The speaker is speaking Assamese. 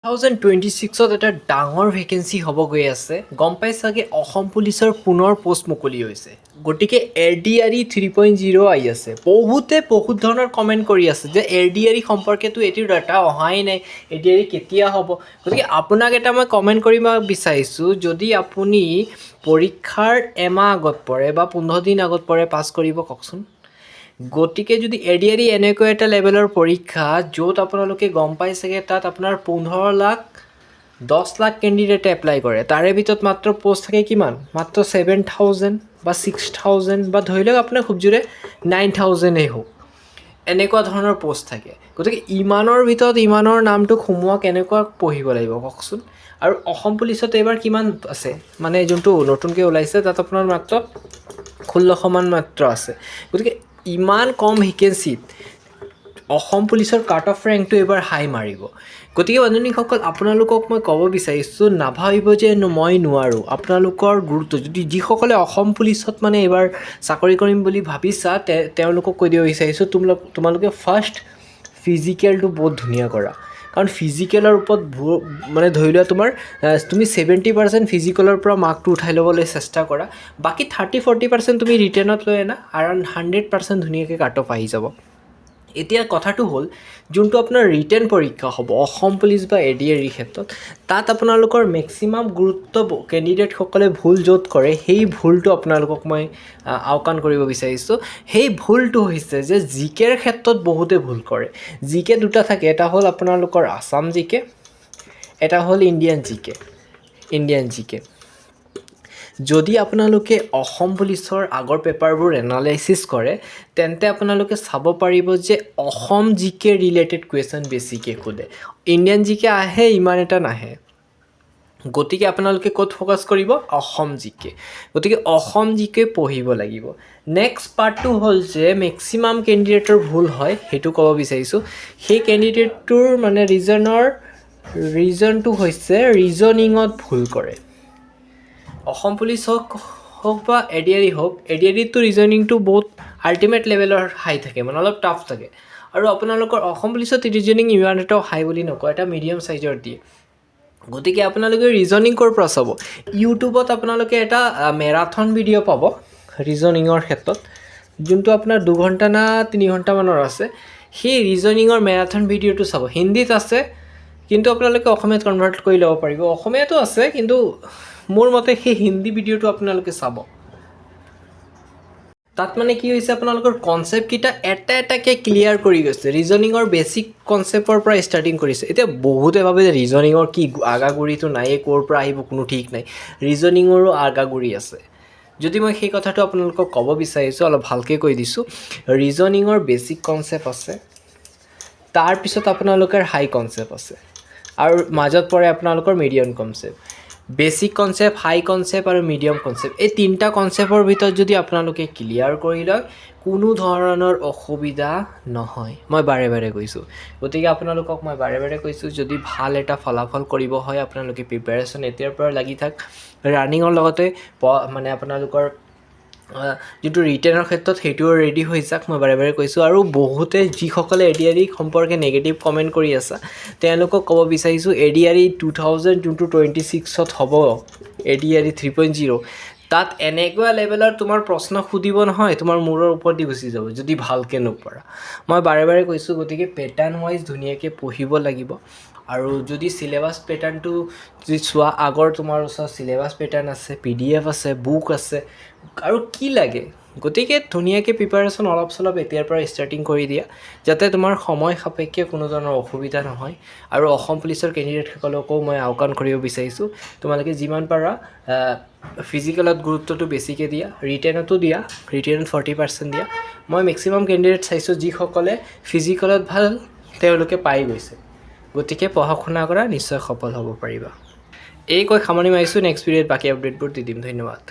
2026 এটা ডাঙৰ ভেকেঞ্চি হ'ব গৈ আছে গম পাই চাগে অসম পুলিচৰ পুনৰ পোষ্ট মুকলি হৈছে গতিকে এৰডিআৰই 3.0 আহি আছে বহুত ধৰণৰ কমেণ্ট কৰি আছে যে এৰডিআৰই সম্পৰ্কেতো এটি ডাটা অহাই নাই এৰডিআৰই কেতিয়া হ'ব গতিকে আপোনাক এটা মই কমেণ্ট কৰিব বিচাৰিছোঁ যদি আপুনি পৰীক্ষাৰ এমাহ আগত পৰে বা 15 দিন আগত পৰে পাছ কৰিব কওকচোন গতিকে যদি এৰডিআৰই এনেকুৱা এটা লেভেলৰ পৰীক্ষা য'ত আপোনালোকে গম পাই চাগে তাত আপোনাৰ 15 লাখ 10 লাখ কেণ্ডিডেটে এপ্লাই কৰে তাৰে ভিতৰত মাত্ৰ পোষ্ট থাকে কিমান মাত্ৰ 7,000 বা 6,000 বা ধৰি লওক আপোনাৰ খুব জোৰে 9,000এই হওক এনেকুৱা ধৰণৰ পোষ্ট থাকে গতিকে ইমানৰ ভিতৰত ইমানৰ নামটো সোমোৱা কেনেকুৱা পঢ়িব লাগিব কওকচোন আৰু অসম পুলিচত এইবাৰ কিমান আছে মানে যোনটো নতুনকৈ ওলাইছে তাত আপোনাৰ মাত্ৰ 1600 মান মাত্ৰ আছে গতিকে ইমান কম ভেকেঞ্চিত অসম পুলিচৰ কাট অফ ৰেংকটো এবাৰ হাই মাৰিব গতিকে বন্ধুসকল আপোনালোকক মই ক'ব বিচাৰিছোঁ নাভাবিব যে মই নোৱাৰোঁ আপোনালোকৰ গুৰুত্ব যদি যিসকলে অসম পুলিচত মানে এইবাৰ চাকৰি কৰিম বুলি ভাবিছা তেওঁলোকক কৈ দিব বিচাৰিছোঁ তোমালোকে ফাৰ্ষ্ট ফিজিকেলটো বহুত ধুনীয়া কৰা কাৰণ ফিজিকেলৰ ওপৰত মানে ধৰি লোৱা তুমি 70% ফিজিকেলৰ পৰা মাৰ্কটো উঠাই ল'বলৈ চেষ্টা কৰা বাকী 30-40% তুমি ৰিটেনত লৈ আনা আৰু 100% ধুনীয়াকৈ কাট অফ আহি যাব এতিয়া কথাটো হ'ল যোনটো আপোনাৰ ৰিটেন পৰীক্ষা হ'ব অসম পুলিচ বা এৰডিআৰইৰ ক্ষেত্ৰত তাত আপোনালোকৰ মেক্সিমাম গুৰুত্ব কেণ্ডিডেটসকলে ভুল য'ত কৰে সেই ভুলটো আপোনালোকক মই আওকাণ কৰিব বিচাৰিছোঁ সেই ভুলটো হৈছে যে জিকেৰ ক্ষেত্ৰত বহুতে ভুল কৰে জিকে দুটা থাকে এটা হ'ল আপোনালোকৰ আসাম জিকে এটা হ'ল ইণ্ডিয়ান জিকে যদি আপোনালোকে অসম পুলিচৰ আগৰ পেপাৰবোৰ এনালাইচিছ কৰে তেন্তে আপোনালোকে চাব পাৰিব যে অসম জিকে ৰিলেটেড কুৱেশ্যন বেছিকৈ সোধে ইণ্ডিয়ান জিকে আহে ইমান এটা নাহে গতিকে আপোনালোকে ক'ত ফ'কাছ কৰিব অসম জিকে গতিকে অসম জিকে পঢ়িব লাগিব নেক্সট পাৰ্টটো হ'ল যে মেক্সিমাম কেণ্ডিডেটৰ ভুল হয় সেইটো ক'ব বিচাৰিছোঁ সেই কেণ্ডিডেটটোৰ মানে ৰিজনটো হৈছে ৰিজনিঙত ভুল কৰে অসম পুলিচ হওক বা এৰডিআৰই হওক এৰডিআৰইটো ৰিজনিংটো বহুত আল্টিমেট লেভেলৰ হাই থাকে মানে অলপ টাফ থাকে আৰু আপোনালোকৰ অসম পুলিচত ৰিজনিং ইমান এটা হাই বুলি নকয় এটা মিডিয়াম চাইজৰ দিয়ে গতিকে আপোনালোকে ৰিজনিং ক'ৰ পৰা চাব ইউটিউবত আপোনালোকে এটা মেৰাথন ভিডিঅ' পাব ৰিজনিঙৰ ক্ষেত্ৰত যোনটো আপোনাৰ 2 ঘণ্টা না 3 ঘণ্টামানৰ আছে সেই ৰিজনিঙৰ মেৰাথন ভিডিঅ'টো চাব হিন্দীত আছে কিন্তু আপোনালোকে অসমীয়াত কনভাৰ্ট কৰি ল'ব পাৰিব অসমীয়াতো আছে কিন্তু মোৰ মতে সেই হিন্দী ভিডিঅ'টো আপোনালোকে চাব তাত মানে কি হৈছে আপোনালোকৰ কনচেপ্টকেইটা এটাকৈ ক্লিয়াৰ কৰি গৈছে ৰিজনিঙৰ বেছিক কনচেপ্টৰ পৰা ষ্টাৰ্টিং কৰিছে এতিয়া বহুতে ভাবে যে ৰিজনিঙৰ কি আগাগুৰিটো নাইয়ে ক'ৰ পৰা আহিব কোনো ঠিক নাই ৰিজনিঙৰো আগাগুৰি আছে যদি মই সেই কথাটো আপোনালোকক ক'ব বিচাৰিছোঁ অলপ ভালকৈ কৈ দিছোঁ ৰিজনিঙৰ বেছিক কনচেপ্ট আছে তাৰপিছত আপোনালোকৰ হাই কনচেপ্ট আছে আৰু মাজত পৰে আপোনালোকৰ মিডিয়াম কনচেপ্ট বেছিক কনচেপ্ট হাই কনচেপ্ট আৰু মিডিয়াম কনচেপ্ট এই তিনিটা কনচেপ্টৰ ভিতৰত যদি আপোনালোকে ক্লিয়াৰ কৰি লয় কোনো ধৰণৰ অসুবিধা নহয় মই বাৰে কৈছোঁ গতিকে আপোনালোকক মই বাৰে কৈছোঁ যদি ভাল এটা ফলাফল কৰিব হয় আপোনালোকে প্ৰিপেৰেশ্যন এতিয়াৰ পৰা লাগি থাক ৰানিঙৰ লগতে মানে আপোনালোকৰ যোনটো ৰিটেনৰ ক্ষেত্ৰত সেইটোও ৰেডি হৈ যাক মই বাৰে কৈছোঁ আৰু বহুতে যিসকলে এৰডিআৰই সম্পৰ্কে নেগেটিভ কমেণ্ট কৰি আছে তেওঁলোকক ক'ব বিচাৰিছোঁ এৰডিআৰই 2026ত হ'ব এৰডিআৰই 3.0 তাত এনেকুৱা লেভেলৰ তোমাৰ প্ৰশ্ন সুধিব নহয় তোমাৰ মূৰৰ ওপৰত দি গুচি যাব যদি ভালকৈ নপঢ়া মই বাৰে কৈছোঁ গতিকে পেটাৰ্ণ ৱাইজ ধুনীয়াকৈ পঢ়িব লাগিব আৰু যদি চিলেবাছ পেটাৰ্ণটো যদি চোৱা আগৰ তোমাৰ ওচৰত চিলেবাছ পেটাৰ্ণ আছে PDF আছে বুক আছে আৰু কি লাগে গতিকে ধুনীয়াকৈ প্ৰিপাৰেশ্যন অলপ চলপ এতিয়াৰ পৰা ষ্টাৰ্টিং কৰি দিয়া যাতে তোমাৰ সময় সাপেক্ষে কোনো ধৰণৰ অসুবিধা নহয় আৰু অসম পুলিচৰ কেণ্ডিডেটসকলকো মই আওকাণ কৰিব বিচাৰিছোঁ তোমালোকে যিমান পাৰা ফিজিকেলত গুৰুত্বটো বেছিকৈ দিয়া ৰিটেনতো দিয়া ৰিটেনত 40% দিয়া মই মেক্সিমাম কেণ্ডিডেট চাইছোঁ যিসকলে ফিজিকেলত ভাল তেওঁলোকে পাই গৈছে গতিকে পঢ়া শুনা কৰা নিশ্চয় সফল হ'ব পাৰিবা এই কৈ সামৰণি মাৰিছোঁ নেক্সট ভিডিঅ'ত বাকী আপডেটবোৰ দি দিম ধন্যবাদ